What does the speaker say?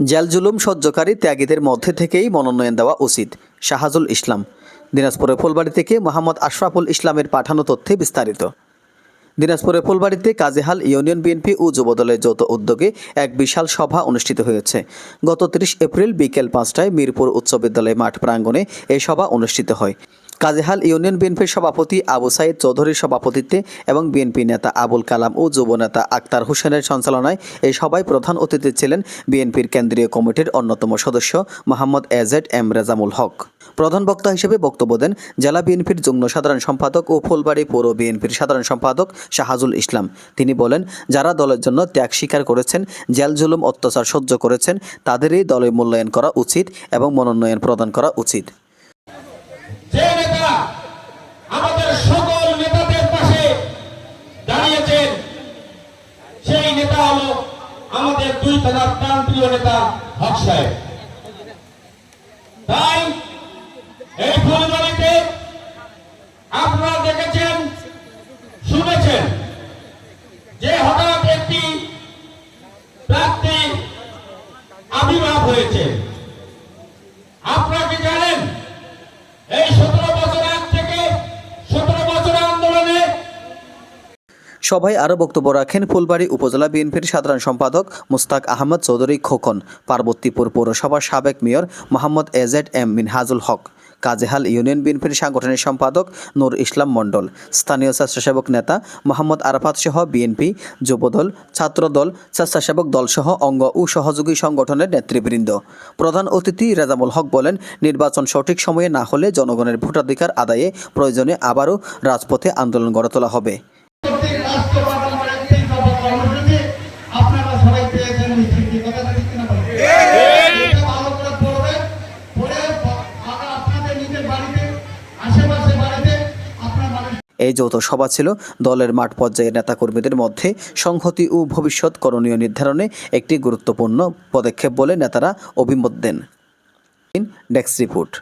Jail জুলুম সহ্যকারী ত্যাগীদের মধ্যে থেকেই মনোনয়ন দেওয়া উচিত। শাহাজুল ইসলাম। দিনাজপুরের ফুলবাড়ি থেকে মোহাম্মদ আশরাফুল ইসলামের পাঠানো তথ্যে বিস্তারিত। দিনাজপুরের ফুলবাড়িতে কাজীহাল ইউনিয়ন বিএনপি ও যুবদলের যৌথ উদ্যোগে এক বিশাল সভা অনুষ্ঠিত হয়েছে। গত 30 এপ্রিল বিকেল 5টায় মিরপুর উচ্চ বিদ্যালয় মাঠ প্রাঙ্গণে এই সভা অনুষ্ঠিত হয়। কাজীহাল ইউনিয়ন বিএনপির সভাপতি আবু সাইদ চৌধুরীর সভাপতিত্বে এবং বিএনপি নেতা আবুল কালাম ও যুব নেতা আক্তার হোসেনের সঞ্চালনায় এই সভায় প্রধান অতিথি ছিলেন বিএনপির কেন্দ্রীয় কমিটির অন্যতম সদস্য মোহাম্মদ এজেড এম রেজামুল হক। প্রধান বক্তা হিসেবে বক্তব্য দেন জেলা বিএনপির যুগ্ম সাধারণ সম্পাদক ও ফুলবাড়ি পৌর বিএনপির সাধারণ সম্পাদক শাহাজুল ইসলাম। তিনি বলেন, যারা দলের জন্য ত্যাগ স্বীকার করেছেন, জেল জুলুম অত্যাচার সহ্য করেছেন, তাদেরই দলে মূল্যায়ন করা উচিত এবং মনোনয়ন প্রদান করা উচিত। যে নেতা আমাদের সকল নেতাদের পাশে দাঁড়িয়েছেন, সেই নেতা হলো আমাদের দুই থানার প্রাণপ্রিয় নেতা হক সাহেব। তাই এই ফুলবাড়িতে আপনারা দেখেছেন, শুনেছেন যে হঠাৎ একটি প্রার্থী আবির্ভাব হয়েছে। আপনারা কি জানেন, এই 17 বছর আগ থেকে 17 বছর আন্দোলনে। সভায় আরও বক্তব্য রাখেন ফুলবাড়ি উপজেলা বিএনপির সাধারণ সম্পাদক মুস্তাক আহমদ চৌধুরী খোকন, পার্বতীপুর পৌরসভার সাবেক mayor Mohammad AZ M Minhajul Haque, Kazihal union বিএনপির সাংগঠনিক সম্পাদক নূর ইসলাম মণ্ডল, স্থানীয় স্বেচ্ছাসেবক নেতা মোহাম্মদ আরাফাত সহ বিএনপি, যুবদল, ছাত্রদল, স্বেচ্ছাসেবক দলসহ অঙ্গ ও সহযোগী সংগঠনের নেতৃবৃন্দ। প্রধান অতিথি রেজামুল হক বলেন, নির্বাচন সঠিক সময়ে না হলে জনগণের ভোটাধিকার আদায়ে প্রয়োজনে আবারও রাজপথে আন্দোলন গড়ে তোলা হবে। এই যৌথ সভা ছিল দলের মাঠ পর্যায়ের নেতাকর্মীদের মধ্যে সংহতি ও ভবিষ্যৎ করণীয় নির্ধারণে একটি গুরুত্বপূর্ণ পদক্ষেপ বলে নেতারা অভিমত দেন। Desk report.